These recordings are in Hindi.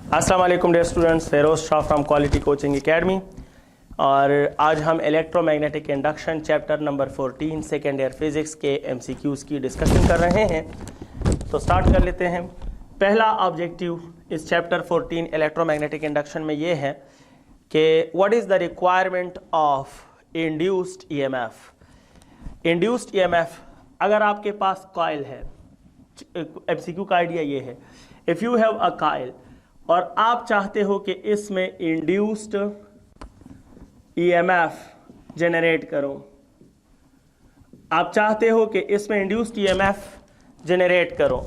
अस्सलाम वालेकुम dear students, Feroz Shah from Quality Coaching Academy. और आज हम electromagnetic induction chapter number 14 second year physics के एमसीक्यूज़ की डिस्कशन कर रहे हैं। तो स्टार्ट कर लेते हैं। पहला ऑब्जेक्टिव इस चैप्टर 14 इलेक्ट्रोमैग्नेटिक इंडक्शन में ये है कि what is the requirement of induced EMF. Induced EMF, अगर आपके पास कॉइल है, एमसीक्यू का आइडिया ये है, if you have a coil और आप चाहते हो कि इसमें इंड्यूस्ड ईएमएफ जनरेट करो, आप चाहते हो कि इसमें इंड्यूस्ड ईएमएफ जनरेट करो,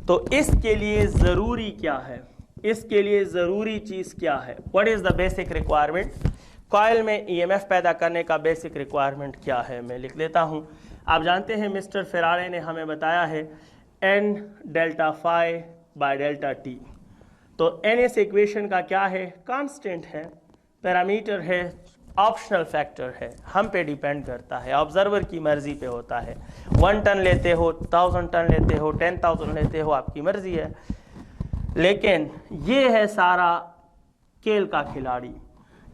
तो इसके लिए ज़रूरी क्या है, इसके लिए ज़रूरी चीज़ क्या है, what is the basic requirement. Coil में ईएमएफ पैदा करने का बेसिक रिक्वायरमेंट क्या है, मैं लिख लेता हूँ। आप जानते हैं मिस्टर फेराडे ने हमें बताया है n delta phi by delta T. तो एन इस इक्वेशन का क्या है, कांस्टेंट है, पैरामीटर है, ऑप्शनल फैक्टर है, हम पे डिपेंड करता है, ऑब्जर्वर की मर्जी पे होता है। 1 टन लेते हो, 1000 टन लेते हो, 10,000 लेते हो, आपकी मर्जी है। लेकिन ये है सारा खेल का खिलाड़ी।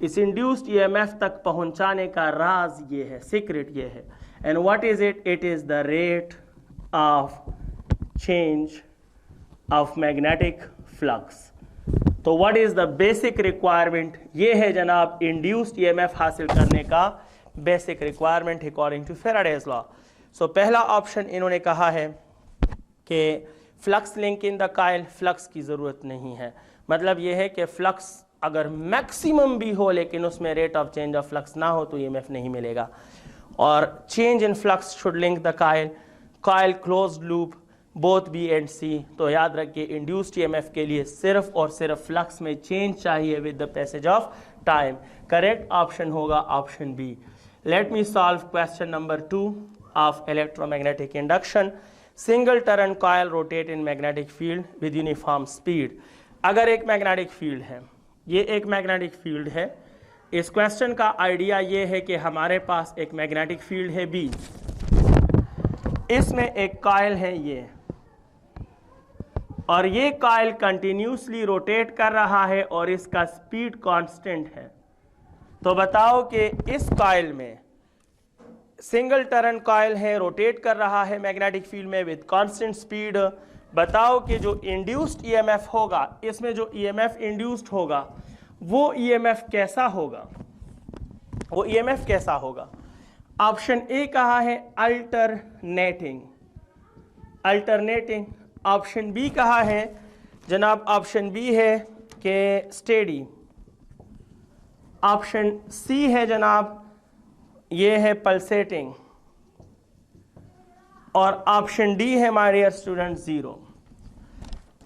इस इंड्यूस्ड ईएमएफ तक पहुंचाने का राज ये है, सीक्रेट ये है। And what is it? It is the rate of change of magnetic flux. तो what is the basic requirement? ये है जनाब इंड्यूस्ड ईएमएफ हासिल करने का basic requirement according to Faraday's law. So पहला ऑप्शन इन्होंने कहा है कि flux link in the coil, flux की ज़रूरत नहीं है। मतलब ये है कि फ्लक्स अगर मैक्सिमम भी हो लेकिन उसमें rate of change of flux ना हो तो ईएमएफ नहीं मिलेगा। और change in flux should link the coil, coil closed loop both B and C. तो याद रखिए इंड्यूस्ड ईएमएफ के लिए सिर्फ और सिर्फ फ्लक्स में चेंज चाहिए with the passage of time. Correct option होगा option B. Let me solve question number 2 of electromagnetic induction. Single turn coil rotate in magnetic field with uniform speed. अगर एक मैग्नेटिक फील्ड है, ये एक मैग्नेटिक फील्ड है, इस क्वेश्चन का आइडिया ये है कि हमारे पास एक मैग्नेटिक फील्ड है बी, इसमें एक कॉइल है ये, और ये कॉइल कंटिन्यूसली रोटेट कर रहा है और इसका स्पीड कांस्टेंट है। तो बताओ कि इस कॉइल में सिंगल टर्न कॉइल है, रोटेट कर रहा है मैग्नेटिक फील्ड में विद कांस्टेंट स्पीड। बताओ कि जो इंड्यूस्ड ईएमएफ होगा, इसमें जो ईएमएफ इंड्यूस्ड होगा वो ईएमएफ कैसा होगा, वो ईएमएफ कैसा होगा। ऑप्शन ए कहा है अल्टरनेटिंग, अल्टरनेटिंग। ऑप्शन बी कहा है जनाब, ऑप्शन बी है कि स्टेडी। ऑप्शन सी है जनाब, ये है पल्सेटिंग। और ऑप्शन डी है माय डियर स्टूडेंट जीरो।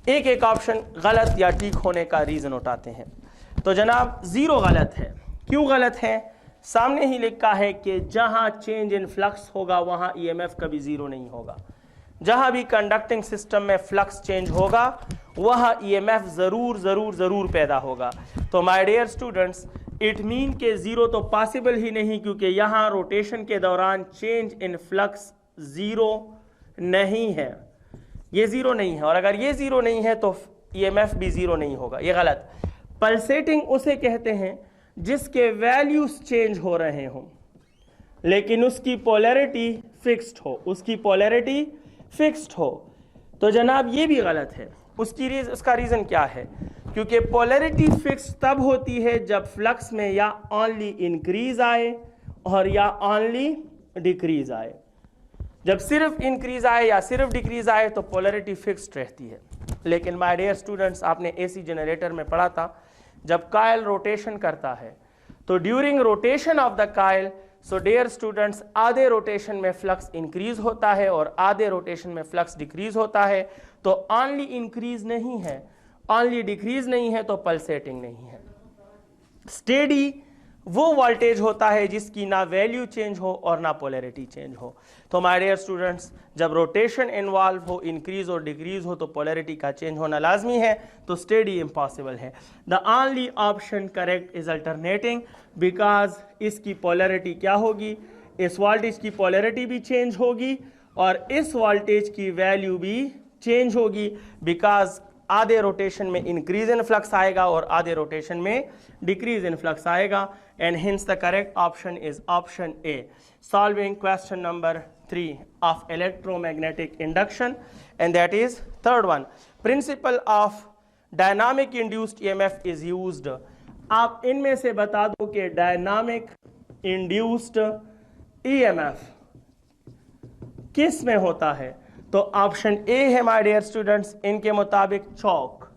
एक एक ऑप्शन गलत या ठीक होने का रीजन उठाते हैं। तो जनाब जीरो गलत है। क्यों गलत है? सामने ही लिखा है कि जहां चेंज इन फ्लक्स होगा वहां ईएमएफ कभी जीरो नहीं होगा। जहां भी कंडक्टिंग सिस्टम में फ्लक्स चेंज होगा वहां ईएमएफ जरूर जरूर जरूर पैदा होगा। तो my dear students, it mean के जीरो तो पॉसिबल ही नहीं, क्योंकि यहां रोटेशन के दौरान चेंज इन फ्लक्स जीरो नहीं है, ये जीरो नहीं है। और अगर ये जीरो नहीं है तो ईएमएफ भी जीरो नहीं होगा, ये गलत। पल्सेटिंग उसे कहते हैं जिसके वैल्यूज चेंज हो रहे हों लेकिन उसकी पोलैरिटी फिक्स्ड हो, उसकी पोलैरिटी फिक्स्ड हो। तो जनाब ये भी गलत है। उसका रीज़न क्या है? क्योंकि पोलैरिटी फिक्स्ड तब होती है जब फ्लक्स में या ओनली इंक्रीज आए और या ओनली डिक्रीज आए। जब सिर्फ इंक्रीज आए या सिर्फ डिक्रीज आए तो पोलैरिटी फिक्स्ड रहती है। लेकिन माय डियर स्टूडेंट्स, आपने एसी जनरेटर में पढ़ा था, जब कॉइल रोटेशन करता है तो during rotation of the coil, so dear students, आधे रोटेशन में फ्लक्स इंक्रीज होता है और आधे रोटेशन में फ्लक्स डिक्रीज होता है। तो ओनली इंक्रीज नहीं है, ओनली डिक्रीज नहीं है, तो पल्सेटिंग नहीं है। स्टेडी वो वोल्टेज होता है जिसकी ना वैल्यू चेंज हो और ना पोलैरिटी चेंज हो। तो माय डियर स्टूडेंट्स, जब रोटेशन इन्वॉल्व हो, इंक्रीज और डिक्रीज हो, तो पोलैरिटी का चेंज होना लाजमी है, तो स्टेडी इम्पॉसिबल है। The only option correct is alternating, because इसकी पोलैरिटी क्या होगी, इस वोल्टेज की पोलैरिटी भी चेंज होगी और इस वोल्टेज की वैल्यू भी चेंज होगी, बिकॉज आधे रोटेशन में इंक्रीज इन फ्लक्स आएगा और आधे रोटेशन में डिक्रीज इन फ्लक्स आएगा, and hints the correct option is option A. Solving question number 3 of electromagnetic induction, and that is third one. Principle of dynamic induced EMF is used. आप इनमें से बता दो कि डायनामिक इंड्यूस्ड EMF किस में होता है. तो ऑप्शन ए है माय डियर स्टूडेंट्स, इनके मुताबिक चौक.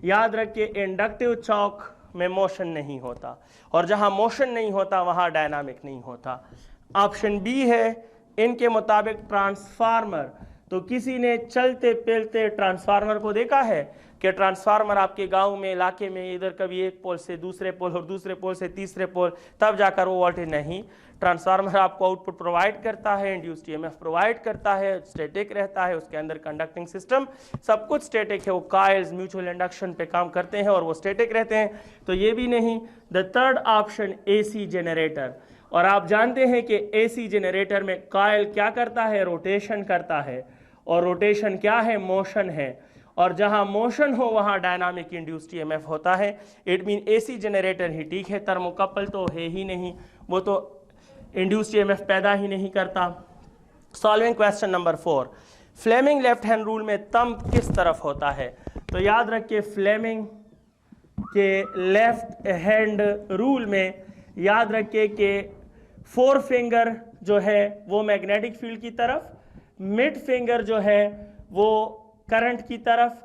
याद रखिए इंडक्टिव चौक में मोशन नहीं होता, और जहां मोशन नहीं होता वहां डायनामिक नहीं होता. ऑप्शन बी है इनके मुताबिक ट्रांसफार्मर. तो किसी ने चलते फिरते ट्रांसफार्मर को देखा है कि ट्रांसफार्मर आपके गांव में, इलाके में इधर कभी एक पोल से दूसरे पोल और दूसरे पोल से तीसरे पोल, तब जाकर वो वोल्टेज नहीं. ट्रांसफार्मर आपको आउटपुट प्रोवाइड करता है, इंड्यूस्ड ईएमएफ प्रोवाइड करता है, स्टैटिक रहता है, उसके अंदर कंडक्टिंग सिस्टम सब कुछ स्टैटिक है. वो कॉइल्स म्यूचुअल इंडक्शन पे काम करते हैं और वो स्टैटिक रहते हैं. तो ये भी नहीं. The third option AC generator. और आप जानते हैं कि एसी जनरेटर में कॉइल क्या करता है, रोटेशन करता है, और रोटेशन क्या है, मोशन है. और जहां मोशन हो वहां डायनामिक इंड्यूस्ड ईएमएफ होता है. इट मीन एसी जनरेटर ही ठीक है, थर्मोकपल तो है ही नहीं, वो तो इंड्यूस्ड ईएमएफ पैदा ही नहीं करता. Solving question number 4. Fleming left hand rule में थंब किस तरफ होता है. तो याद रखिए फ्लेमिंग के लेफ्ट हैंड रूल में याद रखिए कि 4 फिंगर जो है वो मैग्नेटिक फील्ड की तरफ, मिड फिंगर जो है वो करंट की तरफ,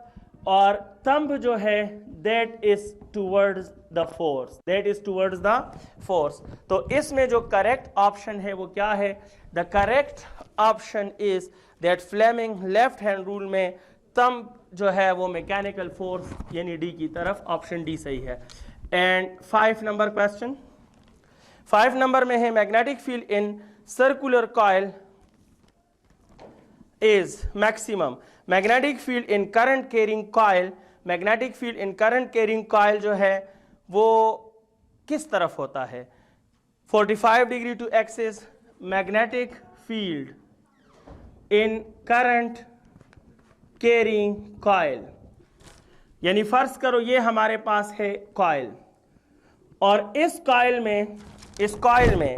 और थंब जो है that is towards the force, that is towards the force. तो इसमें जो करेक्ट ऑप्शन है वो क्या है. The correct option is that Fleming left hand rule में थंब जो है वो मैकेनिकल फोर्स यानी डी की तरफ. ऑप्शन डी सही है. And 5 number question. 5 नंबर में है magnetic field in circular coil is maximum. Magnetic field in current carrying coil, magnetic field in current carrying coil जो है वो किस तरफ होता है. 45 degree to axis. Magnetic field in current carrying coil, यानी फर्ज करो ये हमारे पास है कॉइल, और इस कॉइल में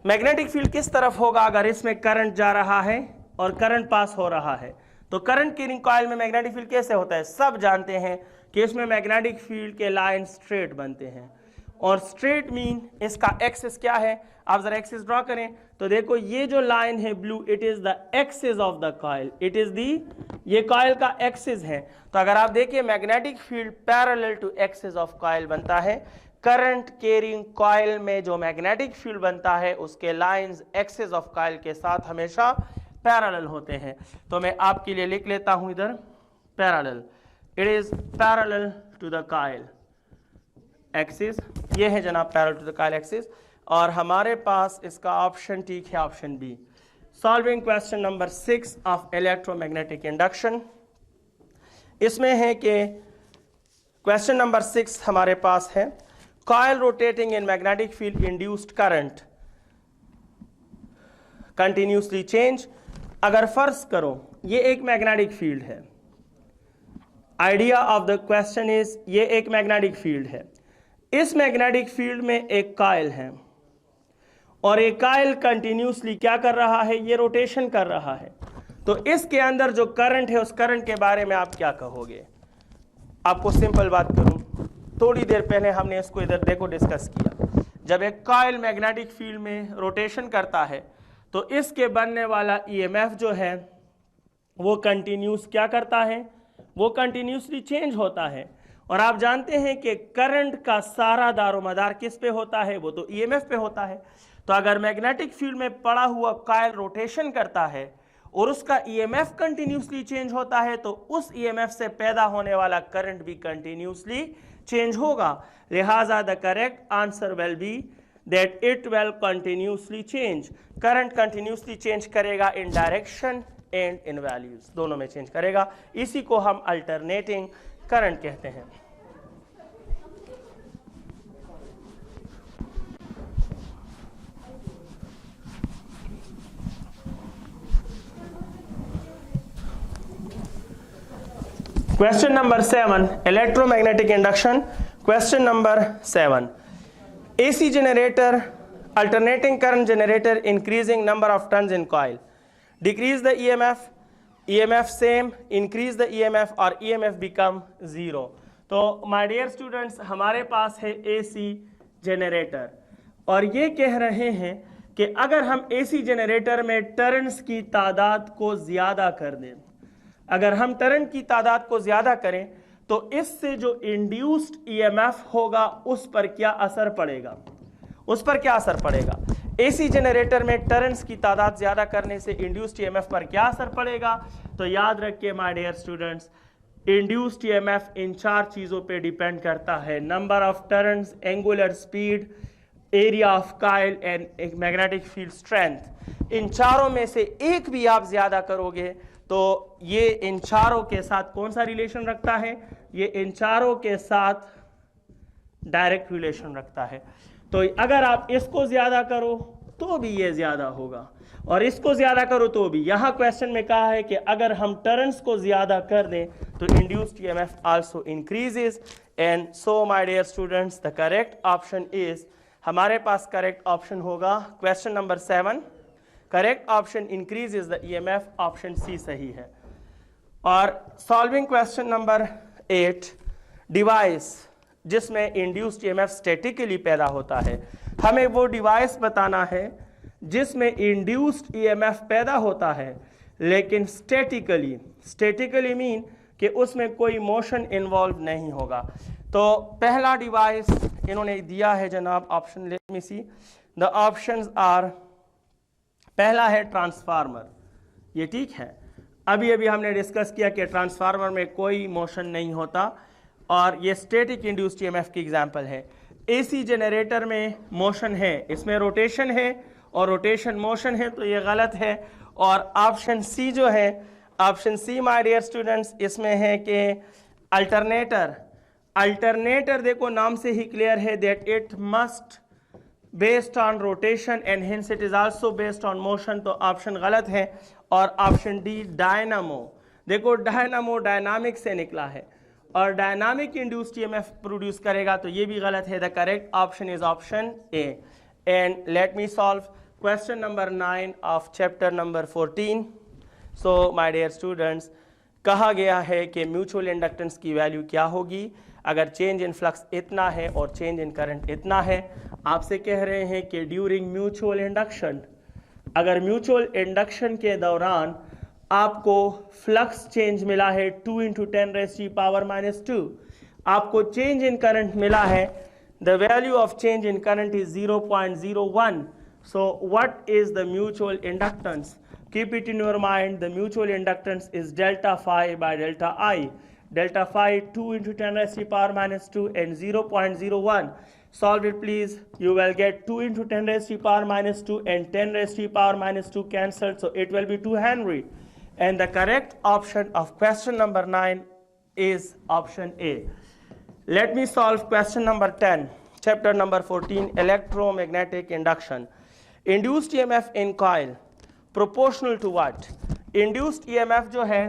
मैग्नेटिक फील्ड किस तरफ होगा अगर इसमें करंट जा रहा है और करंट पास हो रहा है. तो करंट कैरिंग कॉइल में मैग्नेटिक फील्ड कैसे होता है. सब जानते हैं कि इसमें मैग्नेटिक फील्ड के लाइन स्ट्रेट बनते हैं, और स्ट्रेट मीन इसका एक्सिस क्या है. आप जरा एक्सिस ड्रॉ करें तो देखो ये जो लाइन है blue, it is the axis of the coil, it is the, ये कॉइल का एक्सिस है. तो अगर आप देखिए magnetic field parallel to axis of coil बनता है. करंट कैरिंग कॉइल में जो मैग्नेटिक फील्ड बनता है उसके लाइंस एक्सिस ऑफ कॉइल के साथ हमेशा पैरेलल होते हैं. तो मैं आपके लिए लिख लेता हूं इधर parallel. It is parallel to the coil axis. ये है जनाब parallel to the coil axis, और हमारे पास इसका ऑप्शन ठीक है, option B. Solving question number 6 of electromagnetic induction. इसमें है कि क्वेश्चन नंबर 6 हमारे पास है coil rotating in magnetic field induced current continuously change. अगर फर्ज करो ये एक मैग्नेटिक फील्ड है, idea of the question is ये एक मैग्नेटिक फील्ड है. इस मैग्नेटिक फील्ड में एक कॉइल है, और एक कॉइल कंटिन्यूसली क्या कर रहा है, ये रोटेशन कर रहा है. तो इसके अंदर जो करंट है उस करंट के बारे में आप क्या कहोगे. आपको सिंपल बात करूं, थोड़ी देर पहले हमने इसको इधर देखो डिस्कस किया. जब एक कॉइल मैग्नेटिक फील्ड में रोटेशन करता है तो इसके बनने वाला ईएमएफ जो है वो कंटिन्यूस क्या करता है, वो कंटिन्यूसली चेंज होता है. और आप जानते हैं कि करंट का सारा दारोमदार किस पे होता है, वो तो ईएमएफ पे होता है. तो अगर मैग्नेटिक फील्ड में पड़ा हुआ कॉइल रोटेशन करता है और उसका ईएमएफ कंटिन्यूसली चेंज होता है, तो उस ईएमएफ से पैदा होने वाला करंट भी कंटिन्यूसली चेंज होगा. लिहाजा the correct answer will be that it will continuously change. Current continuously change करेगा in direction and in values, दोनों में चेंज करेगा. इसी को हम अल्टरनेटिंग करंट कहते हैं. Question number 7, electromagnetic induction. Question number 7, AC generator, alternating current generator, increasing number of turns in coil. Decrease the EMF, EMF same, increase the EMF और EMF become 0. तो my dear students, हमारे पास है AC generator और ये कह रहे हैं कि अगर हम AC जनरेटर में टर्न्स की तादाद को ज़्यादा कर दें, अगर हम टर्न की तादाद को ज़्यादा करें तो इससे जो इंड्यूस्ड EMF होगा उस पर क्या असर पड़ेगा, उस पर क्या असर पड़ेगा। AC जनरेटर में टर्न्स की तादाद ज़्यादा करने से इंड्यूस्ड EMF पर क्या असर पड़ेगा। तो याद रखिए my dear students, induced EMF इन 4 चीज़ों पे डिपेंड करता है, number of turns, angular speed, area of coil and magnetic field strength. इन चारों में से एक भी आप ज़्यादा करोगे तो ये इन चारों के साथ कौन सा रिलेशन रखता है, ये इन चारों के साथ डायरेक्ट रिलेशन रखता है। तो अगर आप इसको ज़्यादा करो तो भी ये ज़्यादा होगा और इसको ज़्यादा करो तो भी। यहाँ क्वेश्चन में कहा है कि अगर हम टर्न्स को ज़्यादा कर दें तो induced EMF also increases. And so my dear students, the correct option is, हमारे पास करेक्ट ऑप्शन होगा question number 7, correct option increases the EMF, option C सही है। और सॉल्विंग क्वेश्चन नंबर 8, डिवाइस जिसमें इंड्यूस्ड EMF स्टैटिकली पैदा होता है, हमें वो डिवाइस बताना है जिसमें इंड्यूस्ड EMF पैदा होता है लेकिन स्टैटिकली, स्टैटिकली मीन कि उसमें कोई मोशन इन्वॉल्व नहीं होगा। तो पहला डिवाइस इन्होंने दिया है जनाब, option let me see, the options are, पहला है ट्रांसफार्मर, ये ठीक है, अभी अभी हमने डिस्कस किया कि ट्रांसफार्मर में कोई मोशन नहीं होता और ये स्टैटिक इंड्यूस्ड EMF की एग्जांपल है। AC जनरेटर में मोशन है, इसमें रोटेशन है और रोटेशन मोशन है, तो ये गलत है। और ऑप्शन सी जो है, option C my dear students, इसमें है कि अल्टरनेटर, अल्टरनेटर देखो नाम से ही क्लियर है that it must based on rotation and hence it is also based on motion, तो ऑप्शन गलत है। और ऑप्शन डी डायनामो, देखो डायनामो डायनामिक से निकला है और डायनामिक इंड्यूस्ड EMF प्रोड्यूस करेगा, तो ये भी गलत है। The correct option is option A. And let me solve question number 9 of chapter number 14। So my dear students, कहा गया है कि म्यूचुअल इंडक्टेंस की वैल्यू क्या होगी अगर चेंज इन फ्लक्स इतना है और चेंज इन करंट इतना है। आपसे कह रहे हैं कि ड्यूरिंग म्यूचुअल इंडक्शन, अगर म्यूचुअल इंडक्शन के दौरान आपको फ्लक्स चेंज मिला है 2 × 10⁻⁻², आपको चेंज इन करंट मिला है, the value of change in current is 0.01। So what is the mutual inductance? Keep it in your mind, the mutual inductance is delta phi by delta I, delta phi 2 × 10⁻² and 0.01. Solve it please. You will get 2 × 10⁻² and 10⁻² cancelled, so it will be 2 Henry. And the correct option of question number 9 is option A. Let me solve question number 10, chapter number 14, electromagnetic induction. Induced EMF in coil proportional to what? Induced EMF जो है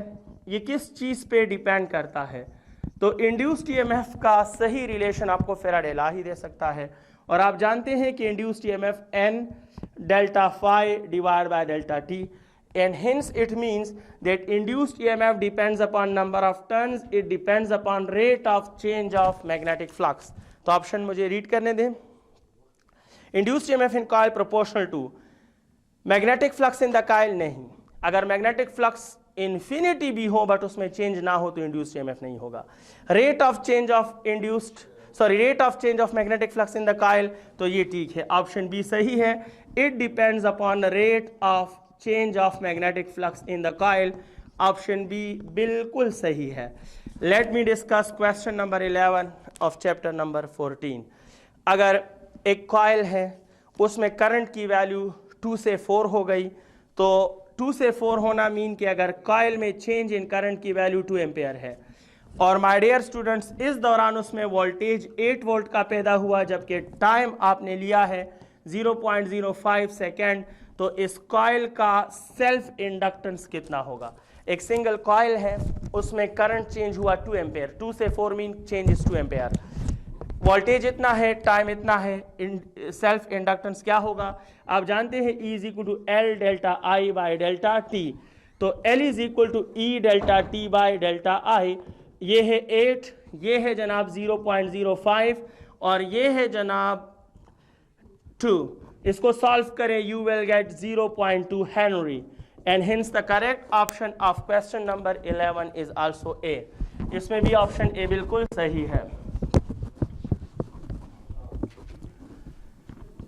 ये किस चीज़ पे डिपेंड करता है? तो इंड्यूस्ड EMF का सही रिलेशन आपको फेराडे लॉ ही दे सकता है और आप जानते हैं कि induced EMF N delta phi divided by delta T, and hence it means that induced EMF depends upon number of turns, it depends upon rate of change of magnetic flux. तो ऑप्शन मुझे रीड करने दें। Induced EMF in coil proportional to magnetic flux in the coil, नहीं, अगर मैग्नेटिक फ्लक्स इन्फिनिटी भी हो बट उसमें चेंज ना हो तो इंड्यूस्ड EMF नहीं होगा। Rate of change of rate of change of magnetic flux in the coil, तो ये ठीक है, ऑप्शन बी सही है। It depends upon rate of change of magnetic flux in the coil, option B बिल्कुल सही है। Let me discuss question number 11 of chapter number 14। अगर एक कॉइल है उसमें करंट की वैल्यू 2 से 4 हो गई, तो 2 से 4 होना मीन कि अगर कॉइल में चेंज इन करंट की वैल्यू 2 एम्पेयर है और माय डियर स्टूडेंट्स इस दौरान उसमें वोल्टेज 8 वोल्ट का पैदा हुआ जबकि टाइम आपने लिया है 0.05 सेकेंड, तो इस कॉइल का सेल्फ इंडक्टेंस कितना होगा? एक सिंगल कॉइल है, उसमें करंट चेंज हुआ 2 एम्पेयर, 2 से 4 mean change is 2 ampere, voltage इतना है, टाइम इतना है, सेल्फ इंडक्टेंस क्या होगा आप जानते हैं, E is equal to L delta I by delta T, तो L is equal to E delta T by delta I, ये है 8, ये है जनाब 0.05 और ये है जनाब 2, इसको सॉल्व करें you will get 0.2 Henry and hence the correct option of question number 11 is also a. इसमें भी ऑप्शन ए बिल्कुल सही है।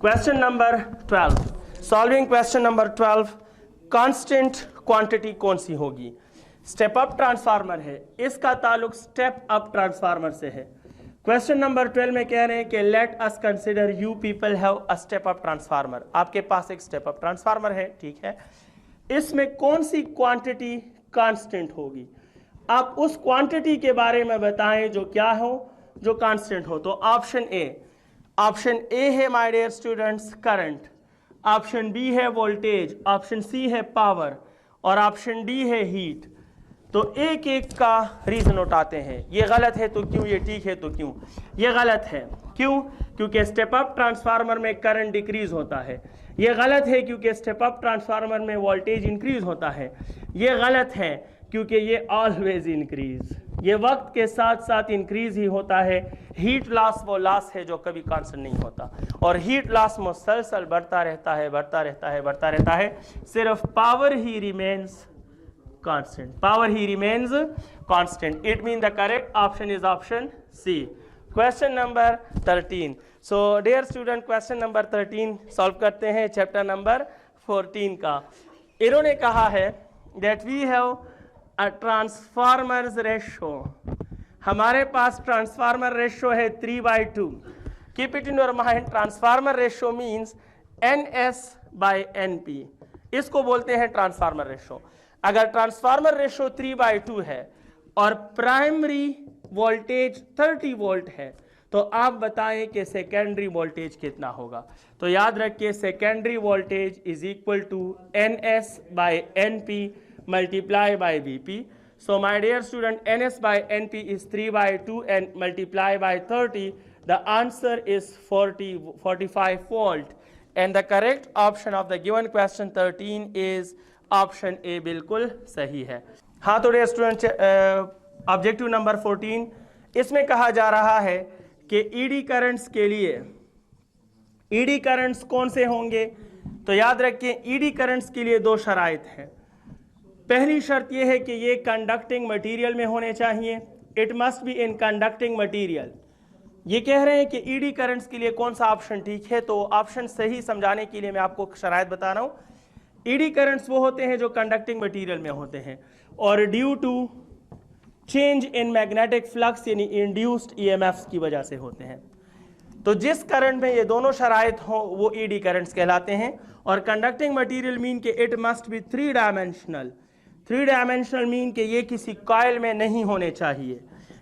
Question number 12, solving question number 12, constant quantity कौन सी होगी? स्टेप अप ट्रांसफार्मर है, इसका ताल्लुक स्टेप अप ट्रांसफार्मर से है। क्वेश्चन नंबर 12 में कह रहे हैं कि let us consider you people have a step up transformer, आपके पास एक स्टेप अप ट्रांसफार्मर है, ठीक है, इसमें कौन सी क्वांटिटी कांस्टेंट होगी? आप उस क्वांटिटी के बारे में बताएं जो क्या हो, जो कांस्टेंट हो। तो ऑप्शन ए है my dear students current, option B है वोल्टेज, ऑप्शन सी है पावर और ऑप्शन डी है हीट। तो एक एक का रीजन उठाते हैं, ये गलत है तो क्यों, ये ठीक है तो क्यों। ये गलत है, क्यों? क्योंकि स्टेप अप ट्रांसफार्मर में करंट डिक्रीज होता है। ये गलत है क्योंकि स्टेप अप ट्रांसफार्मर में वोल्टेज इंक्रीज होता है। ये गलत है क्योंकि ये ऑलवेज इंक्रीज, ये वक्त के साथ साथ इंक्रीज ही होता है। हीट लॉस वो लॉस है जो कभी कांस्टेंट नहीं होता और हीट लॉस मुसलसल बढ़ता रहता है, बढ़ता रहता है, बढ़ता रहता है। सिर्फ power he remains constant, power he remains constant. It means the correct option is option C. Question number 13. So dear student, question number 13 solve करते हैं chapter number 14 का। इन्होंने कहा है that we have a transformers ratio, हमारे पास ट्रांसफार्मर रेशियो है 3/2। Keep it in your mind, transformer ratio means NS by NP, इसको बोलते हैं ट्रांसफार्मर रेशियो। अगर ट्रांसफार्मर रेशियो 3/2 है और प्राइमरी वोल्टेज 30 वोल्ट है तो आप बताएं कि सेकेंडरी वोल्टेज कितना होगा। तो याद रखिए secondary voltage is equal to NS by NP multiply by BP। So my dear student, NS by NP is 3/2 and multiply by 30, the answer is 45 volt and the correct option of the given question 13 is option A बिल्कुल सही है। हाँ तो डियर स्टूडेंट, ऑब्जेक्टिव नंबर 14, इसमें कहा जा रहा है कि ईडी करंट्स के लिए, ईडी करंट्स कौन से होंगे? तो याद रखिए ईडी करंट्स के लिए दो शराइत हैं। पहली शर्त यह है कि ये कंडक्टिंग मटेरियल में होने चाहिए, it must be in conducting material. ये कह रहे हैं कि ईडी करंट्स के लिए कौन सा ऑप्शन ठीक है, तो ऑप्शन सही समझाने के लिए मैं आपको शराइत बता रहा हूँ। ईडी करंट्स वो होते हैं जो कंडक्टिंग मटेरियल में होते हैं और due to change in magnetic flux यानी इंड्यूस्ड ईएमएफ्स की वजह से होते हैं। तो जिस करंट में ये दोनों शराइत हो वो ईडी करंट्स कहलाते हैं। और कंडक्टिंग मटेरियल मीन के it must be 3 dimensional. 3 dimensional mean के ये किसी कॉइल में नहीं होने चाहिए,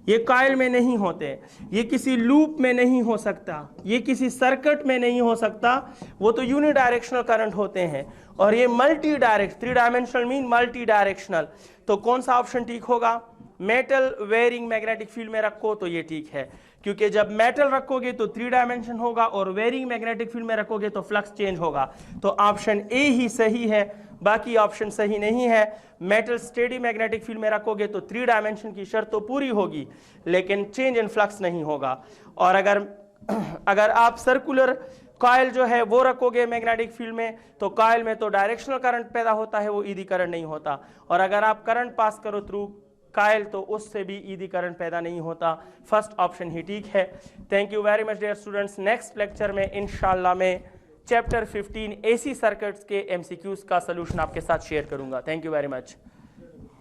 ये कॉइल में नहीं होते, ये किसी लूप में नहीं हो सकता, ये किसी सर्किट में नहीं हो सकता, वो तो यूनिडायरेक्शनल करंट होते हैं। और ये multi direct, 3 dimensional mean multi directional. तो कौन सा ऑप्शन ठीक होगा? मेटल वेयरिंग मैग्नेटिक फील्ड में रखो तो ये ठीक है, क्योंकि जब मेटल रखोगे तो 3 डायमेंशन होगा और वेयरिंग मैग्नेटिक फील्ड में रखोगे तो फ्लक्स चेंज होगा। तो ऑप्शन ए ही सही है, बाकी ऑप्शन सही नहीं है। मेटल स्टेडी मैग्नेटिक फील्ड में रखोगे तो 3 डायमेंशन की शर्त तो पूरी होगी लेकिन चेंज इन फ्लक्स नहीं होगा। और अगर आप सर्कुलर कॉइल जो है वो रखोगे मैग्नेटिक फील्ड में तो कॉइल में तो डायरेक्शनल करंट पैदा होता है, वो ईडी करंट नहीं होता। और अगर आप करंट पास करो थ्रू कॉइल तो उससे भी ईडी करंट पैदा नहीं होता। फर्स्ट ऑप्शन ही ठीक है। Thank you very much dear students. Next lecture में इंशाल्लाह मैं चैप्टर 15 एसी सर्किट्स के एमसीक्यूज का सलूशन आपके साथ शेयर करूंगा। Thank you very much.